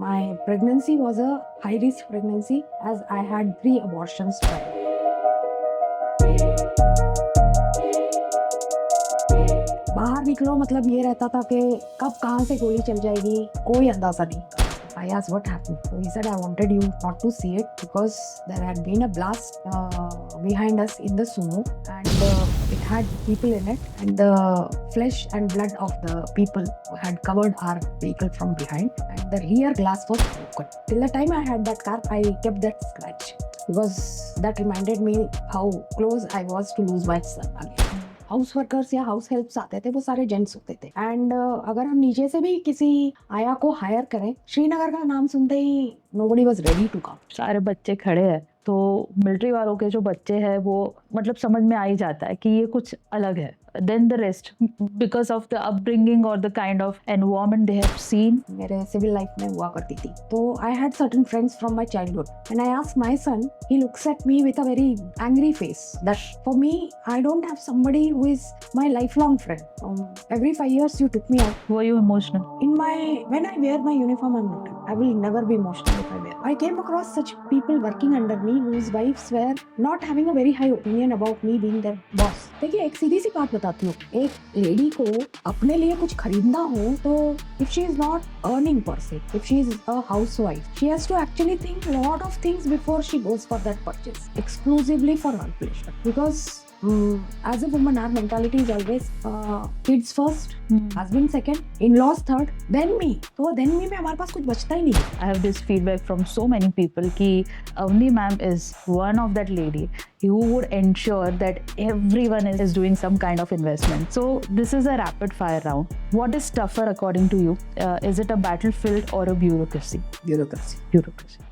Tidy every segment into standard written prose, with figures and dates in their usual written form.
My pregnancy was a high risk pregnancy as I had 3 abortions prior. बाहर निकलो मतलब ये रहता था कि कब कहाँ से गोली चल जाएगी कोई अंदाजा नहीं था. I asked what happened. So he said I wanted you not to see it because there had been a blast behind us in the sumo and it had people in it and the flesh and blood of the people had covered our vehicle from behind and the rear glass was broken. Till the time I had that car, I kept that scratch because that reminded me how close I was to lose my son again. House workers या house helps आते थे वो सारे gents होते थे and अगर हम नीचे से भी किसी आया को हायर करें श्रीनगर का नाम सुनते ही nobody was ready to come. सारे बच्चे खड़े हैं तो मिलिट्री वालों के जो बच्चे हैं वो मतलब समझ में आ ही जाता है कि ये कुछ अलग है. Then the rest because of the upbringing और the kind of environment they have seen. मेरे सिविल लाइफ में हुआ करती थी तो I had certain friends from my childhood and I asked my son he looks at me with a very angry face that for me I don't have somebody who is my lifelong friend. Every 5 years you took me out. Were you emotional? When I wear my uniform, I'm not. I will never be emotional if I wear. I came across such people working under me whose wives were not having a very high opinion about me being their boss. देखिए एक सीधी सी बात बताती हूँ, एक lady को अपने लिए कुछ खरीदना हो तो if she is not earning per se, if she is a housewife, she has to actually think a lot of things before she goes for that purchase, exclusively for her pleasure. Because as a woman, our mentality is always kids first, husband second, in-laws third, then me. तो then me में हमारे पास कुछ बचता ही नहीं. I have this feedback from so many people कि Avni ma'am is one of that lady who would ensure that everyone is doing some kind of investment. So this is a rapid fire round. What is tougher according to you? Is it a battlefield or a bureaucracy? Bureaucracy. Bureaucracy.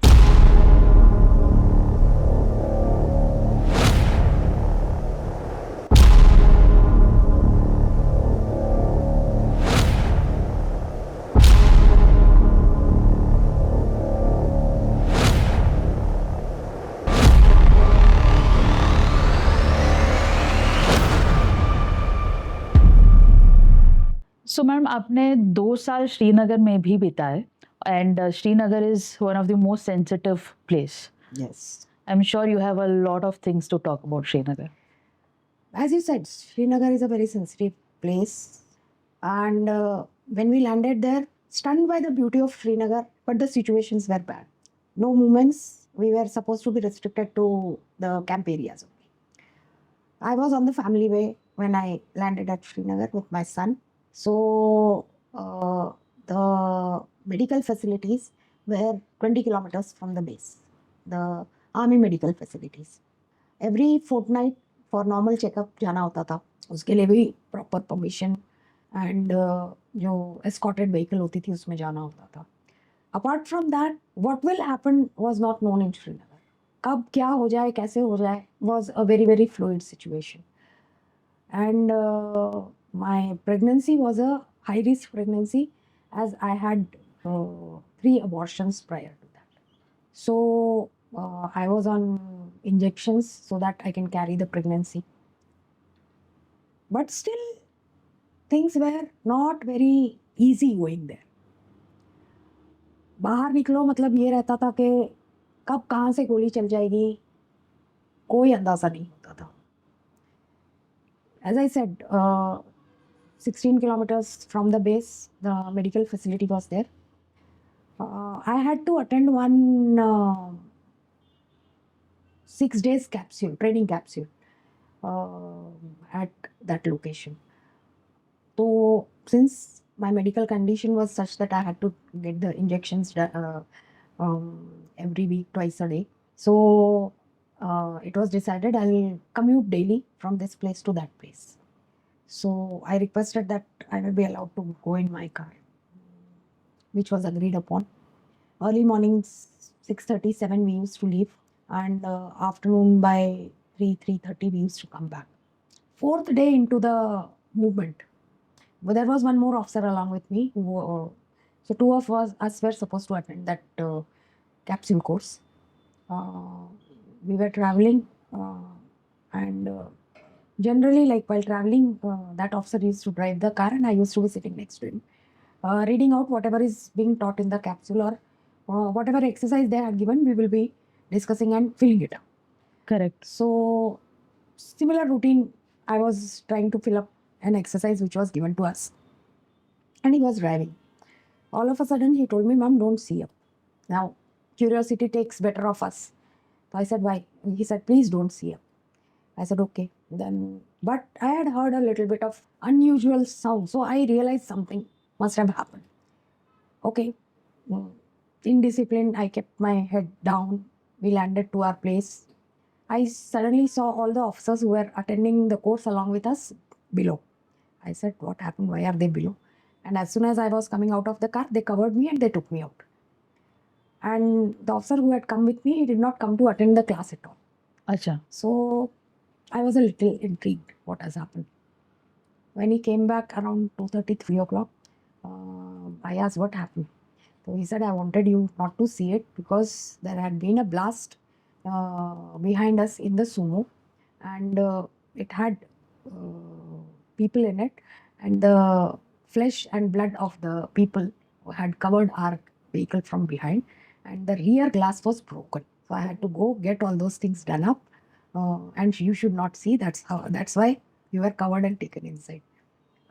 So ma'am आपने 2 साल श्रीनगर में भी बिताए and Srinagar is one of the most sensitive place. Yes. I am sure you have a lot of things to talk about Srinagar. As you said, Srinagar is a very sensitive place. And when we landed there, stunned by the beauty of Srinagar, but the situations were bad. No movements. We were supposed to be restricted to the camp areas only. I was on the family way when I landed at Srinagar with my son. So the medical facilities were 20 kilometers from the base, the army medical facilities. Every fortnight for normal checkup जाना होता था, उसके लिए भी proper permission and जो escorted vehicle होती थी उसमें जाना होता था. Apart from that, what will happen was not known in Srinagar. कब क्या हो जाए कैसे हो जाए was a very very fluid situation. And my pregnancy was a high risk pregnancy as I had 3 abortions prior to that. So I was on injections so that I can carry the pregnancy. But still, things were not very easy going there. बाहर निकलो मतलब ये रहता था कि कब कहाँ से गोली चल जाएगी कोई अंदाजा नहीं होता था. As I said, 16 kilometers from the base, the medical facility was there. I had to attend one 6 days capsule, training capsule at that location. So since my medical condition was such that I had to get the injections every week, twice a day. So it was decided I'll commute daily from this place to that place. So I requested that I will be allowed to go in my car, which was agreed upon. Early mornings, 6:37 we used to leave, and afternoon by 3:30 we used to come back. 4th day into the movement, but there was one more officer along with me. So 2 of us were supposed to attend that capsule course. We were traveling and generally like while traveling that officer used to drive the car and I used to be sitting next to him reading out whatever is being taught in the capsule or whatever exercise they had given, we will be discussing and filling it up. Correct. So, similar routine, I was trying to fill up an exercise which was given to us. And he was driving. All of a sudden, he told me, Mom, don't see up. Now, curiosity takes better of us. So I said, why? He said, please don't see up. I said, okay. Then, but I had heard a little bit of unusual sound. So I realized something must have happened. Okay. Indisciplined, I kept my head down. We landed to our place. I suddenly saw all the officers who were attending the course along with us below. I said, what happened? Why are they below? And as soon as I was coming out of the car, they covered me and they took me out. And the officer who had come with me, he did not come to attend the class at all. Acha. So I was a little intrigued what has happened. When he came back around 2:30, 3 o'clock, I asked what happened. So he said, I wanted you not to see it because there had been a blast behind us in the sumo, and it had people in it, and the flesh and blood of the people had covered our vehicle from behind, and the rear glass was broken. So I had to go get all those things done up, and you should not see. That's why you were covered and taken inside.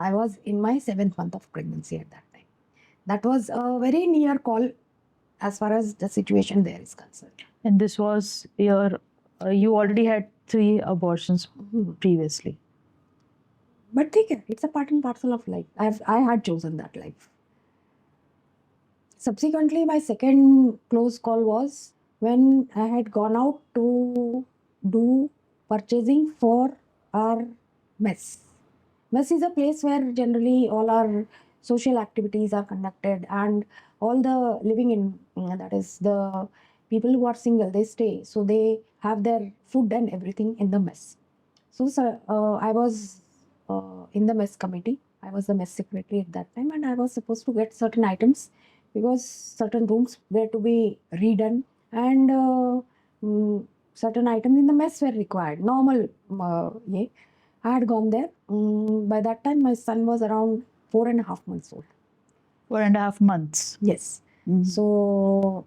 I was in my 7th month of pregnancy at that time. That was a very near call as far as the situation there is concerned. And this was your, you already had 3 abortions previously. But take it, it's a part and parcel of life. I had chosen that life. Subsequently, my second close call was when I had gone out to do purchasing for our mess. Mess is a place where generally all our social activities are conducted, and all the living in, that is the people who are single, they stay. So they have their food and everything in the mess. So I was in the mess committee. I was the mess secretary at that time, and I was supposed to get certain items because certain rooms were to be redone, and certain items in the mess were required. Normal, yeah. I had gone there. By that time, my son was around 4.5 months old. 4.5 months. Yes. Mhm. So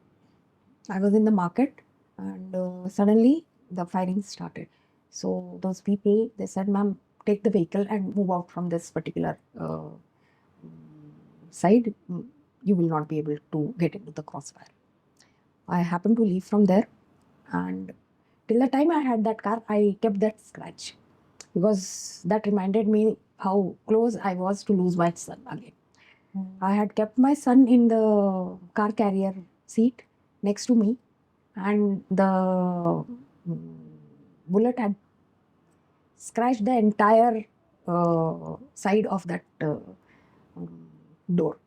I was in the market, and suddenly the firing started. So those people, they said, ma'am, take the vehicle and move out from this particular side. You will not be able to get into the crossfire. I happened to leave from there, and till the time I had that car, I kept that scratch because that reminded me how close I was to lose my son again. I had kept my son in the car carrier seat next to me, and the bullet had scratched the entire side of that door.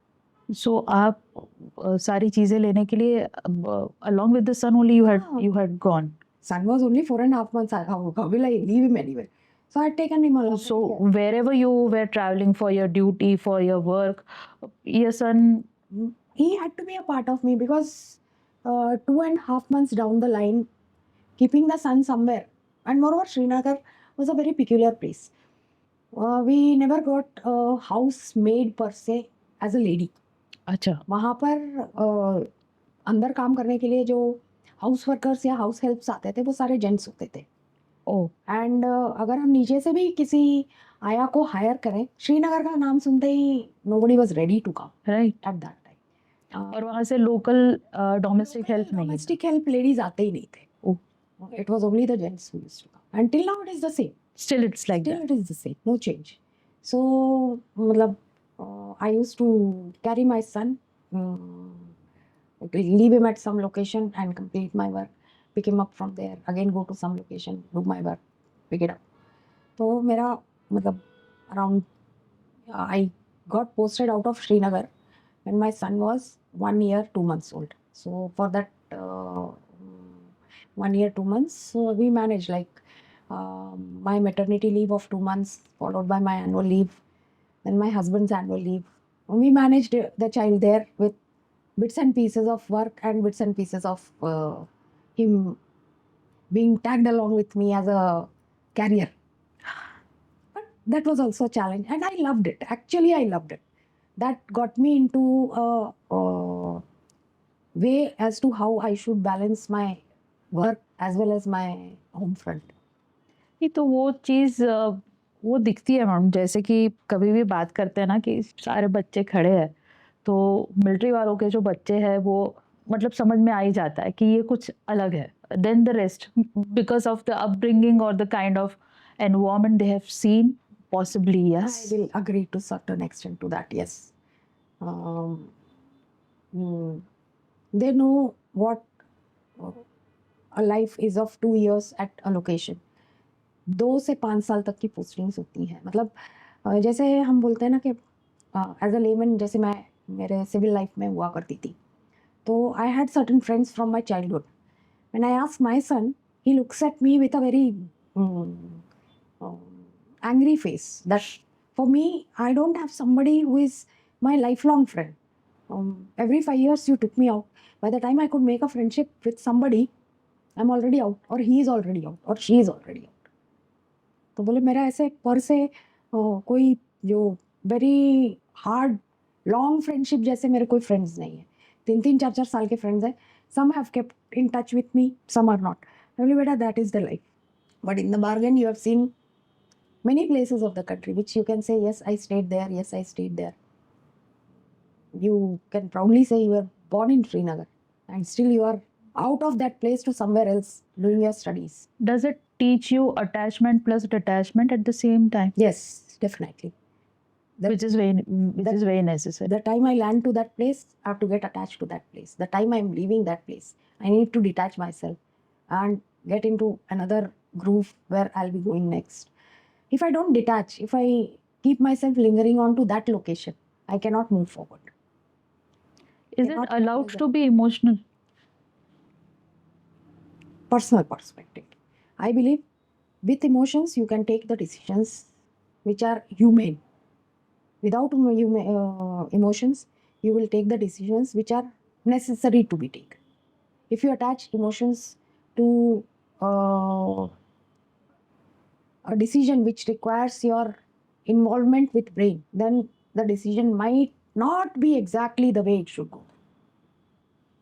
So आप सारी चीजें लेने के लिए along with the son only you had gone. Son was only 4.5 months. How will I leave him anywhere? So I had taken him along. So wherever you were traveling for your duty, for your work, your son, he had to be a part of me because 2.5 months down the line, keeping the son somewhere, and moreover, Srinagar was a very peculiar place. We never got a housemaid per se as a lady. अच्छा, वहाँ पर अंदर काम करने के लिए जो house workers या हाउस हेल्प्स आते थे वो सारे जेंट्स होते थे. oh, एंड अगर हम नीचे से भी किसी आया को हायर करें, श्रीनगर का नाम सुनते ही nobody was ready to come right. At that time. और वहाँ से लोकल डोमेस्टिक हेल्प नहीं. डोमेस्टिक हेल्प लेडीज आते ही नहीं थे. Oh, it was only the gents who used to come, and till now it is the same. still it's like Still that. it is the same, no change. So, matlab, I used to carry my son, leave him at some location and complete my work, pick him up from there, again go to some location, do my work, pick it up. So, mera, matlab, around, I got posted out of Srinagar when my son was 1 year, 2 months old. So, for that 1 year, 2 months, so we managed like my maternity leave of 2 months, followed by my annual leave, then my husband's annual leave. We managed the child there with bits and pieces of work and bits and pieces of him being tagged along with me as a carrier. But that was also a challenge, and I loved it. Actually, I loved it. That got me into way as to how I should balance my work as well as my home front. नहीं तो वो चीज़ वो दिखती है ma'am, जैसे कि कभी भी बात करते हैं ना कि सारे बच्चे खड़े हैं, तो मिलिट्री वालों के जो बच्चे हैं वो मतलब समझ में आ ही जाता है कि ये कुछ अलग है then the rest, because of the upbringing और the kind of environment they have seen possibly. I yes. will agree to certain extent to that, yes. Um, they know what a life is of 2 years at a location. 2 से 5 साल तक की postings होती हैं. मतलब जैसे हम बोलते हैं ना कि एज अ लेमन, जैसे मैं मेरे सिविल लाइफ में हुआ करती थी, तो I had certain friends from my childhood. When I ask my son, he looks at me with a very angry face that for me, I don't have somebody who is my lifelong friend. Every 5 years you took me out. By the time I could make a friendship with somebody, I'm already out, or he is already out, or she is already out. तो बोले मेरा ऐसे पर से कोई जो very hard long friendship जैसे मेरे कोई फ्रेंड्स नहीं है. 3-4 साल के फ्रेंड्स हैं. Some have kept in touch with me, some are not. बोले बेटा that is the life. But in the bargain you have seen many places of the country which you can say, yes, I stayed there, yes, I stayed there. You can proudly say you were born in Srinagar and still you are out of that place to somewhere else doing your studies. Does it teach you attachment plus detachment at the same time? Yes, definitely. Which is very necessary. The time I land to that place, I have to get attached to that place. The time I'm leaving that place, I need to detach myself and get into another groove where I'll be going next. If I don't detach, if I keep myself lingering on to that location, I cannot move forward. Is it Cannot allowed move to be emotional? Personal perspective. I believe with emotions, you can take the decisions which are humane. Without emotions, you will take the decisions which are necessary to be taken. If you attach emotions to a decision which requires your involvement with brain, then the decision might not be exactly the way it should go.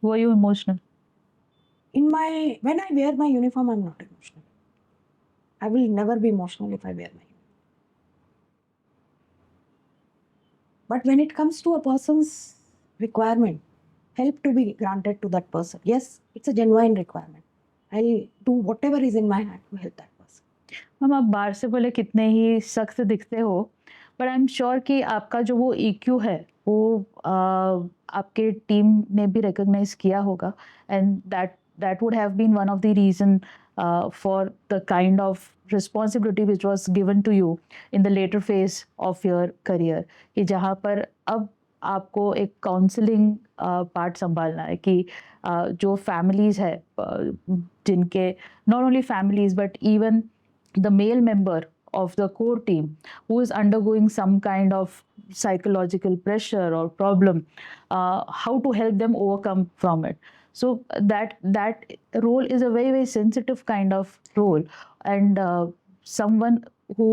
Were you emotional? When I wear my uniform, I'm not emotional. I will never be emotional if I wear my uniform. But when it comes to a person's requirement, help to be granted to that person, yes, it's a genuine requirement. I'll do whatever is in my hand to help that person. Ma'am आप बाहर से भले कितने ही सख्त दिखते हो, but I am sure कि आपका जो वो EQ है वो आपके टीम ने भी रिकॉग्नाइज किया होगा, and that would have been one of the reason for the kind of responsibility which was given to you in the later phase of your career, कि जहाँ पर अब आपको एक काउंसलिंग पार्ट संभालना है कि जो फैमिलीज है जिनके not only families but even the male member of the core team who is undergoing some kind of psychological pressure or problem, how to help them overcome from it. So that role is a very sensitive kind of role, and someone who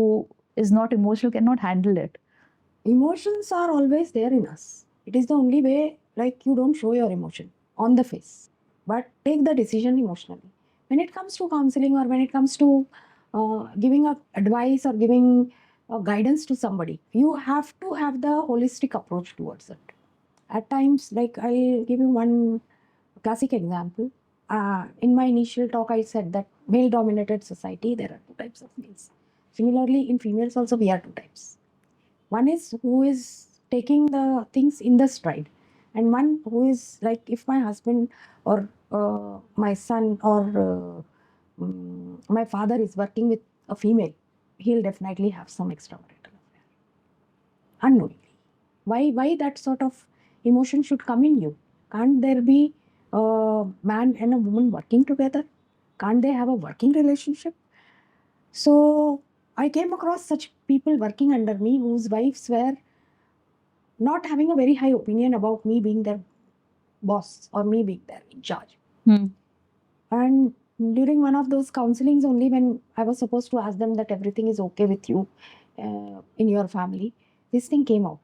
is not emotional cannot handle it. Emotions are always there in us. It is the only way, like, you don't show your emotion on the face, but take the decision emotionally. When it comes to counseling, or when it comes to giving advice or giving guidance to somebody, you have to have the holistic approach towards it. At times, like, I'll give you one classic example. In my initial talk, I said that male dominated society, there are 2 types of males. Similarly, in females also, we are 2 types. One is who is taking the things in the stride, and one who is like, if my husband or my son or my father is working with a female, he'll definitely have some extramarital affair unknowingly. Why that sort of emotion should come in you? Can't there be a man and a woman working together? Can't they have a working relationship? So I came across such people working under me whose wives were not having a very high opinion about me being their boss or me being there in charge. And during one of those counselings only, when I was supposed to ask them that everything is okay with you in your family, this thing came out.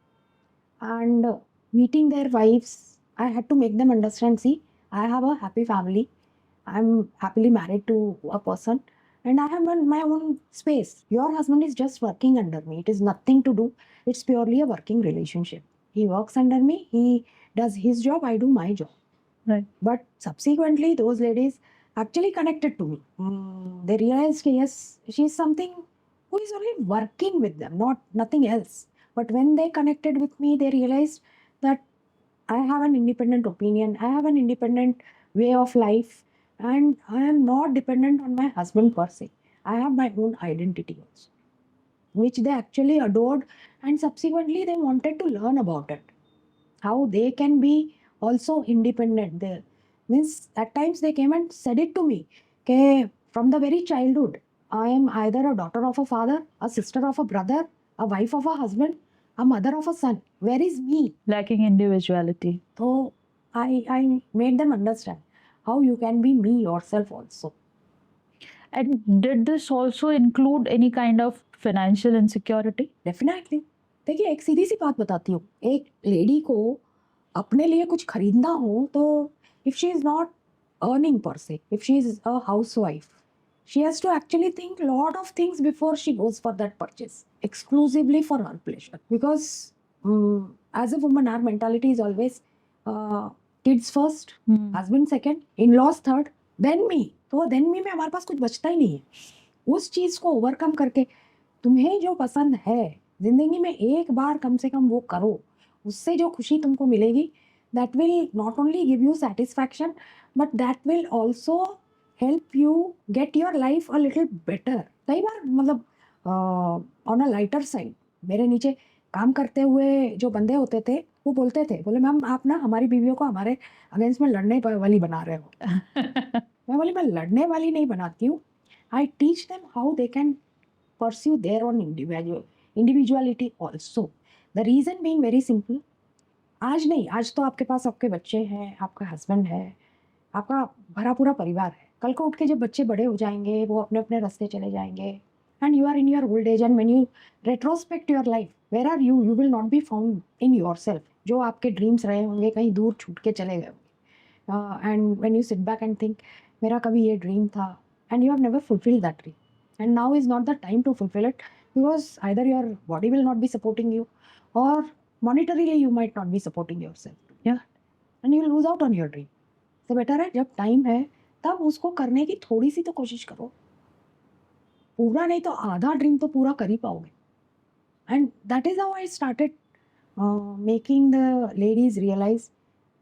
And meeting their wives, I had to make them understand, see, I have a happy family. I'm happily married to a person and I have my own space. Your husband is just working under me. It is nothing to do. It's purely a working relationship. He works under me. He does his job. I do my job. Right. But subsequently, those ladies actually connected to me. They realized, yes, she's something who is only working with them, not nothing else. But when they connected with me, they realized that I have an independent opinion, I have an independent way of life, and I am not dependent on my husband per se. I have my own identity also, which they actually adored, and subsequently they wanted to learn about it. How they can be also independent. They means at times they came and said it to me. Okay, from the very childhood, I am either a daughter of a father, a sister of a brother, a wife of a husband, a mother of a son. Where is me? Lacking individuality. So I made them understand how you can be me yourself also. And did this also include any kind of financial insecurity? Definitely देखिए एक सीधी सी बात बताती हूँ एक lady को अपने लिए कुछ खरीदना हो तो if she is not earning per se if she is a housewife she has to actually think lot of things before she goes for that purchase exclusively for her pleasure because as a woman our mentality is always kids first husband second in-laws third then me तो then me में हमारे पास कुछ बचता ही नहीं है उस चीज को ओवरकम करके तुम्हें जो पसंद है जिंदगी में एक बार कम से कम वो करो उससे जो खुशी तुमको मिलेगी that will not only give you satisfaction but that will also help you get your life a little better कई बार मतलब ऑन अ लाइटर साइड मेरे नीचे काम करते हुए जो बंदे होते थे वो बोलते थे बोले मैम आप ना हमारी बीवियों को हमारे अगेंस्ट में लड़ने वाली बना रहे हो मैं बोली मैं लड़ने वाली नहीं बनाती हूँ I teach them how they can pursue their own individuality also. The reason being very simple. आज नहीं आज तो आपके पास आपके बच्चे हैं आपका हस्बैंड है आपका भरा पूरा परिवार है कल को उठ के जब बच्चे बड़े हो जाएंगे वो अपने अपने रास्ते चले जाएंगे and you are in your old age and when you retrospect your life where are you will not be found in yourself जो आपके ड्रीम्स रहे होंगे कहीं दूर छूट के चले गए होंगे and when you sit back and think मेरा कभी ये ड्रीम था and you have never fulfilled that dream and now is not the time to fulfill it because either your body will not be supporting you or monetarily you might not be supporting yourself Yeah. and you lose out on your dream so better है जब time है तब उसको करने की थोड़ी सी तो कोशिश करो पूरा नहीं तो आधा ड्रीम तो पूरा कर ही पाओगे and that is how I started making the ladies realize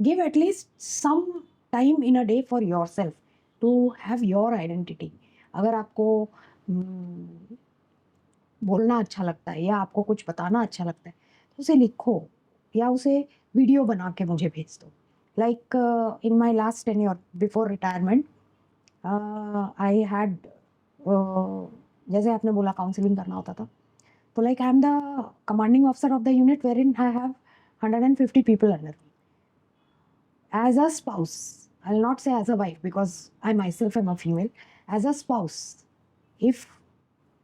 give at least some time in a day for yourself to have your identity अगर आपको बोलना अच्छा लगता है या आपको कुछ बताना अच्छा लगता है तो उसे लिखो या उसे वीडियो बना के मुझे भेज दो like in my last tenure before retirement I had जैसे आपने बोला काउंसलिंग करना होता था तो like I am the commanding officer of the unit wherein I have 150 people under me as a spouse I'll not say as a wife because I myself am a female as a spouse if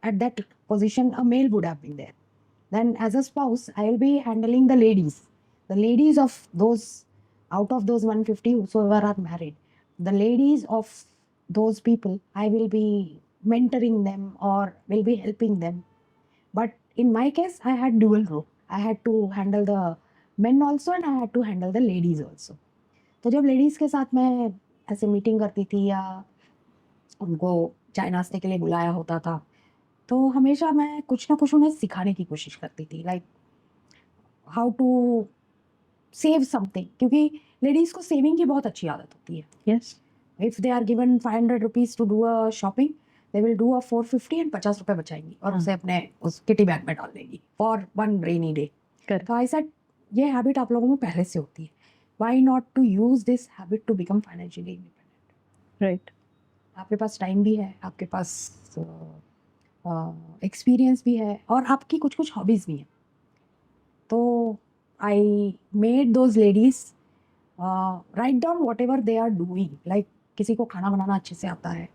at that position a male would have been there then as a spouse I will be handling the ladies of those out of those 150 whosoever are married the ladies of those people I will be mentoring them or will be helping them but in my case I had dual role I had to handle the men also and I had to handle the ladies also तो जब ladies के साथ मैं ऐसे meeting करती थी या उनको चाय नाश्ते के लिए बुलाया होता था तो हमेशा मैं कुछ ना कुछ उन्हें सिखाने की कोशिश करती थी like how to save something क्योंकि लेडीज़ को सेविंग की बहुत अच्छी आदत होती है Yes. If they are given 500 rupees to do a shopping they will do a 450 and 50 रुपये बचाएंगी और उसे अपने उस किटी बैग में डाल देंगी for one rainy day Correct. तो आई सेड ये हैबिट आप लोगों में पहले से होती है why not to use this habit to become financially independent Right. आपके पास टाइम भी है आपके पास एक्सपीरियंस भी है और आपकी कुछ कुछ हॉबीज़ भी हैं तो I made those ladies write down whatever they are doing like किसी को खाना बनाना अच्छे से आता है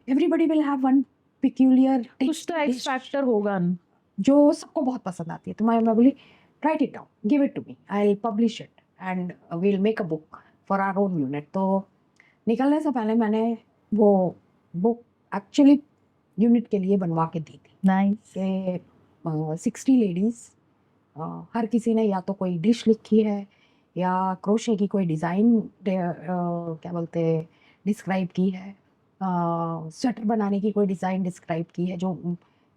everybody will have one peculiar कुछ तो एक्स फैक्टर होगा न. जो सबको बहुत पसंद आती है तो मैं बोली write it down give it to me I will publish it and we'll make a book for our own unit. तो निकलने से पहले मैंने वो बुक एक्चुअली यूनिट के लिए बनवा के दी थी Nice. कि 60 लेडीज़, हर किसी ने या तो कोई डिश लिखी है या क्रोशे की कोई डिज़ाइन क्या बोलते हैं डिस्क्राइब की है, स्वेटर बनाने की कोई डिज़ाइन डिस्क्राइब की है जो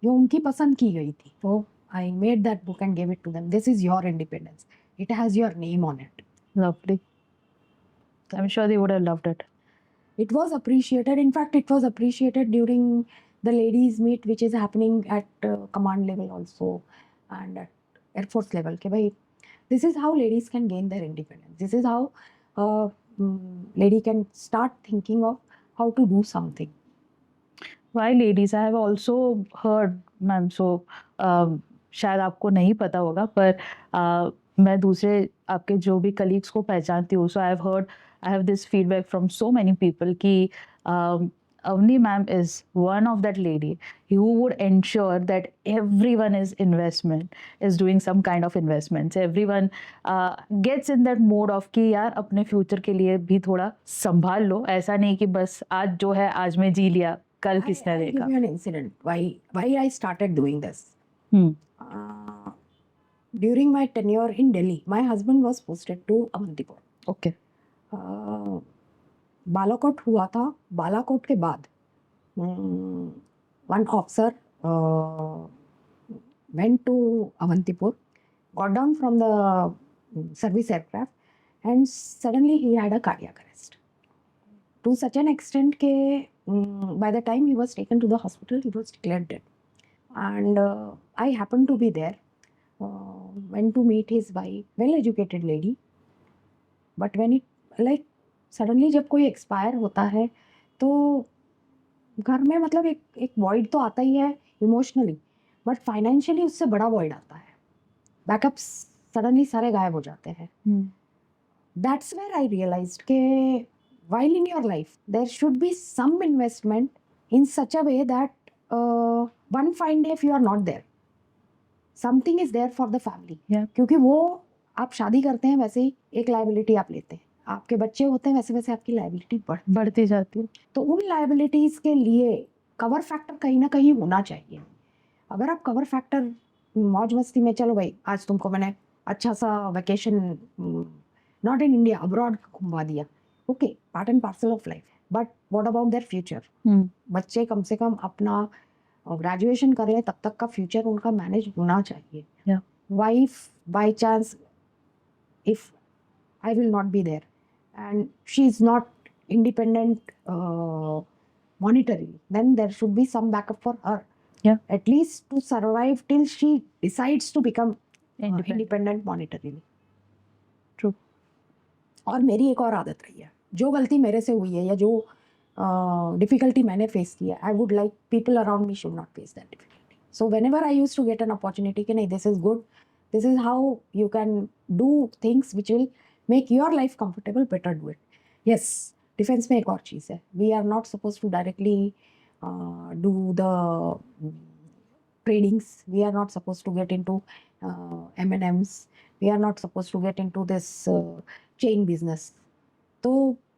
जो उनकी पसंद की गई थी. तो I made that book and give it to them. This is your independence. It has your name on it. Lovely. I'm sure they would have loved it. It was appreciated. In fact, it was appreciated during the ladies meet which is happening at command level also and at Air Force level. कि भाई this is how ladies can gain their independence. This is how lady can start thinking of how to do something. Why ladies? I have also heard, ma'am, so शायद आपको नहीं पता होगा पर मैं दूसरे आपके जो भी कलीग्स को पहचानती हूँ, so I have heard, I have this feedback from so many people कि Avni ma'am is one of that lady who would ensure that everyone is doing some kind of investments. Everyone gets in that mode of कि यार अपने future के लिए भी थोड़ा संभाल लो, ऐसा नहीं कि बस आज जो है आज में जी लिया, कल किसने I'll देखा. give you an incident. Why I started doing this. Hmm. During my tenure in Delhi, my husband was posted to Avantipur. Okay. Balakot हुआ था. बालाकोट के बाद one officer went to Avantipur, got down from the service aircraft, and suddenly he had a cardiac arrest. To such an extent that by the time he was taken to the hospital, he was declared dead. And I happened to be there, went to meet his wife, well-educated lady. But when it like suddenly जब कोई expire होता है तो घर में मतलब एक void तो आता ही है इमोशनली, बट फाइनेंशियली उससे बड़ा वॉइड आता है. बैकअप्स सडनली सारे गायब हो जाते हैं. दैट्स वेयर आई रियलाइज्ड के while in your life there should be some investment in such a way that one fine day if you are not there, something is there for the family. Yeah. क्योंकि वो आप शादी करते हैं वैसे ही एक liability आप लेते हैं, आपके बच्चे होते हैं वैसे वैसे आपकी लाइबिलिटी बढ़ती जाती है. तो उन लाइबिलिटीज़ के लिए कवर फैक्टर कहीं ना कहीं होना चाहिए. अगर आप कवर फैक्टर मौज मस्ती में चलो भाई आज तुमको मैंने अच्छा सा vacation not in India abroad घुमा दिया, okay, part and parcel of life, but what about their future. बच्चे कम से कम अपना ग्रेजुएशन कर लें तब तक का फ्यूचर उनका मैनेज होना चाहिए. Yeah. Wife by chance if I will not be there and she is not independent monetarily, then there should be some backup for her. Yeah. At least to survive till she decides to become Independent. independent monetarily. True. और मेरी एक और आदत रही है, जो गलती मेरे से हुई है या जो डिफ़िकल्टी मैंने फेस किया, I would like people around me should not face that difficulty. So whenever I use to get an opportunity कि नहीं this is good, this is how you can do things which will make your life comfortable, better do it. Yes, defense में एक और चीज़ है, we are not supposed to directly do the tradings, we are not supposed to get into M&Ms, we are not supposed to get into this chain business. तो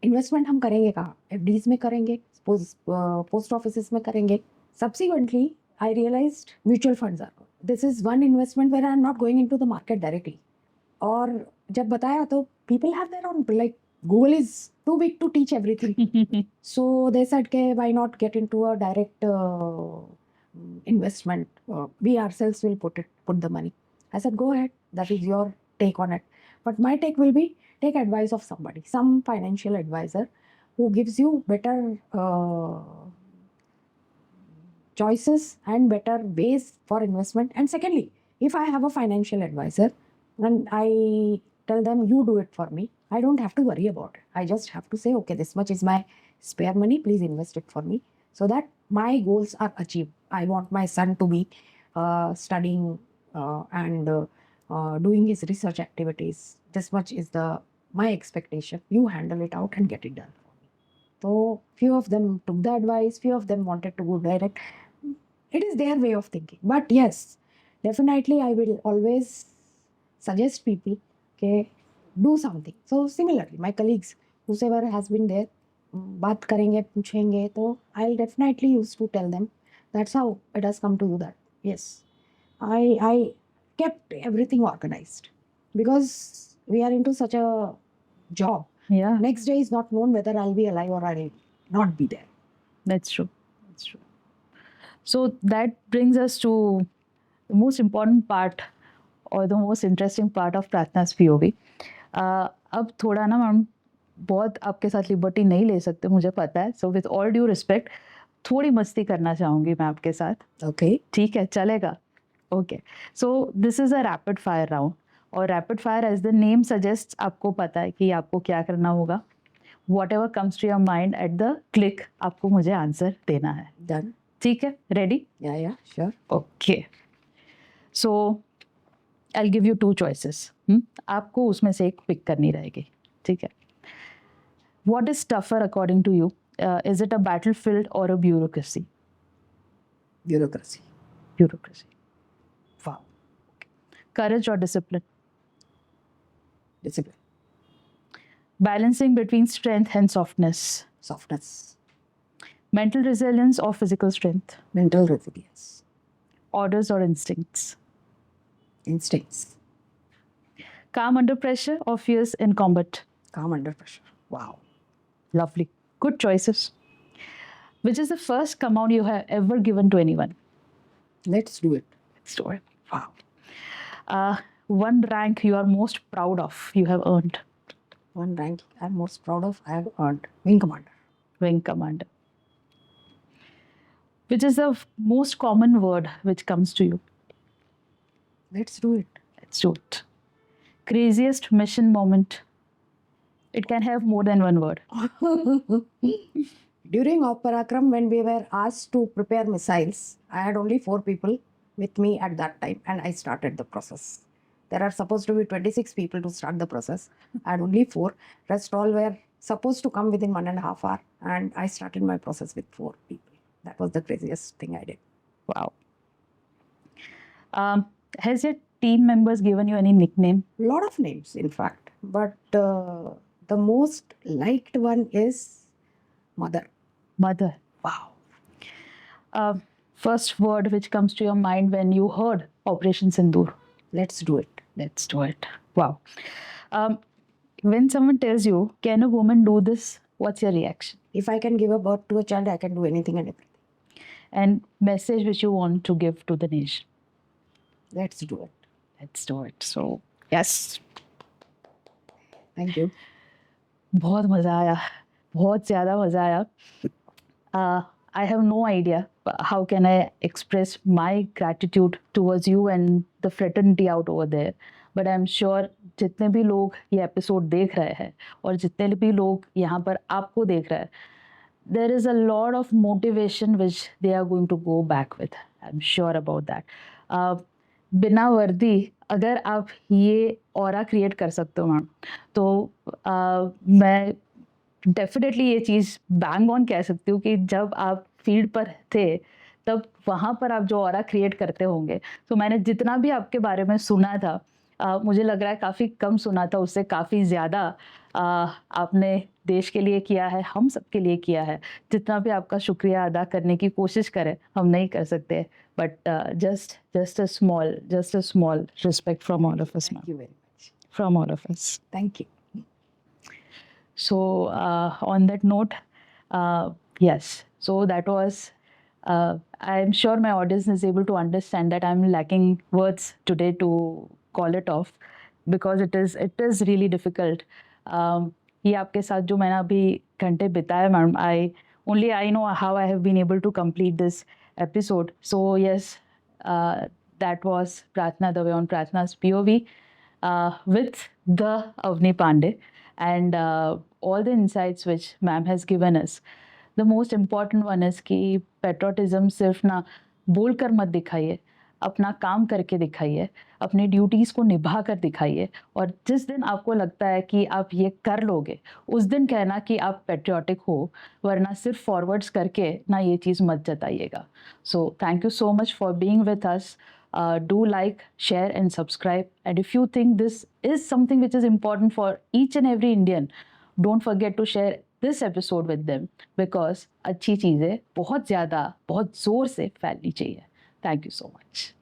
investment हम करेंगे कहाँ? FDs में करेंगे, पोस्ट ऑफिस में करेंगे. Subsequently, I realized mutual funds are good. This is one investment where I am not going into the market directly. और जब बताया तो people have their own, like Google is too big to teach everything. So they said के why not get into a direct investment, we ourselves will put the money. I said go ahead, that is your take on it, but my take will be take advice of somebody, some financial advisor who gives you better choices and better ways for investment. And secondly, if I have a financial advisor and I tell them you do it for me, I don't have to worry about it. I just have to say okay, this much is my spare money, please invest it for me so that my goals are achieved. I want my son to be studying and doing his research activities. This much is my expectation. You handle it out and get it done for me. So few of them took the advice, few of them wanted to go direct. It is their way of thinking. But yes, definitely I will always suggest people, okay, do something. So similarly, my colleagues whosoever has been there, बात करेंगे, पूछेंगे, तो I'll definitely used to tell them. That's how it has come to you that yes, I kept everything organized because we are into such a job. Yeah, Next day is not known whether I'll be alive or I'll not be there. that's true. That's true. So that brings us to the most important part or the most interesting part of प्रार्थना's POV. अब थोड़ा ना ma'am बहुत आपके साथ liberty नहीं ले सकते, मुझे पता है. So with all due respect थोड़ी मस्ती करना चाहूँगी मैं आपके साथ. Okay. ठीक है, चलेगा? Okay. So this is a rapid fire round, और rapid fire as the name suggest आपको पता है कि आपको क्या करना होगा. Whatever comes to your mind at the click आपको मुझे आंसर देना है. Done. ठीक है, ready? Yeah, sure. Okay. So I give you 2 choices. आपको उसमें से एक पिक करनी रहेगी. ठीक है. What is tougher according to you? Is it a battlefield or a bureaucracy? Bureaucracy. Bureaucracy. Wow. Courage or discipline? Discipline. Balancing between strength and softness. Softness. Mental resilience or physical strength? Mental resilience. Orders or instincts? Instincts. Calm under pressure or fierce in combat? Calm under pressure. Wow. Lovely. Good choices. Which is the first command you have ever given to anyone? Let's do it. Let's do it. Wow. One rank you are most proud of you have earned? One rank I'm most proud of I have earned. Wing Commander. Wing commander. Which is the most common word which comes to you? Let's do it. Let's do it. Craziest mission moment? It can have more than one word. During Parakram, when we were asked to prepare missiles, I had only 4 people with me at that time, and I started the process. There are supposed to be 26 people to start the process. I had only 4. Rest all were supposed to come within 1.5 hours, and I started my process with 4 people. That was the craziest thing I did. Wow. Has your team members given you any nickname? A lot of names, in fact, but the most liked one is Mother. Mother. Wow. First word which comes to your mind when you heard Operation Sindoor? Let's do it. Let's do it. Wow. When someone tells you, can a woman do this? What's your reaction? If I can give a birth to a child, I can do anything and everything. And message which you want to give to the nation? Let's do it. Let's do it. So, yes. Thank you. बहुत मज़ा आया, बहुत ज़्यादा मज़ा आया. I have no idea how can I express my gratitude towards you and the fraternity out over there. But I'm sure जितने भी लोग ये एपिसोड देख रहे हैं और जितने भी लोग यहाँ पर आपको देख रहे हैं, there is a lot of motivation which they are going to go back with. I'm sure about that. बिना वर्दी अगर आप ये ऑरा क्रिएट कर सकते हो मैम, तो मैं डेफिनेटली ये चीज़ बैंग ऑन कह सकती हूँ कि जब आप फील्ड पर थे तब वहाँ पर आप जो ऑरा क्रिएट करते होंगे, तो मैंने जितना भी आपके बारे में सुना था, मुझे लग रहा है काफ़ी कम सुना था, उससे काफ़ी ज़्यादा आपने देश के लिए किया है, हम सब के लिए किया है. जितना भी आपका शुक्रिया अदा करने की कोशिश करें हम नहीं कर सकते, but just a small respect from all of us, Thank you very much. from all of us. Thank you. So on that note, yes, so that was, I'm sure my audience is able to understand that I'm lacking words today to call it off, because it is really difficult. ये आपके साथ जो मैंने अभी घंटे बिताए ma'am, I know how I have been able to complete this episode. So yes, that was Prathna Dave on Prathna's POV with the Avni Pandey, and all the insights which ma'am has given us. The most important one is कि patriotism सिर्फ ना बोल कर मत दिखाइए, अपना काम करके दिखाइए, अपने ड्यूटीज़ को निभा कर दिखाइए, और जिस दिन आपको लगता है कि आप ये कर लोगे उस दिन कहना कि आप पेट्रियाटिक हो, वरना सिर्फ फॉरवर्ड्स करके ना ये चीज़ मत जताइएगा. So thank you so much for being with us. Do like, share and subscribe, and if you think this is something which is important for each and every Indian, don't forget to share this episode with them because अच्छी चीज़ें बहुत ज़्यादा बहुत ज़ोर से फैलनी चाहिए. Thank you so much.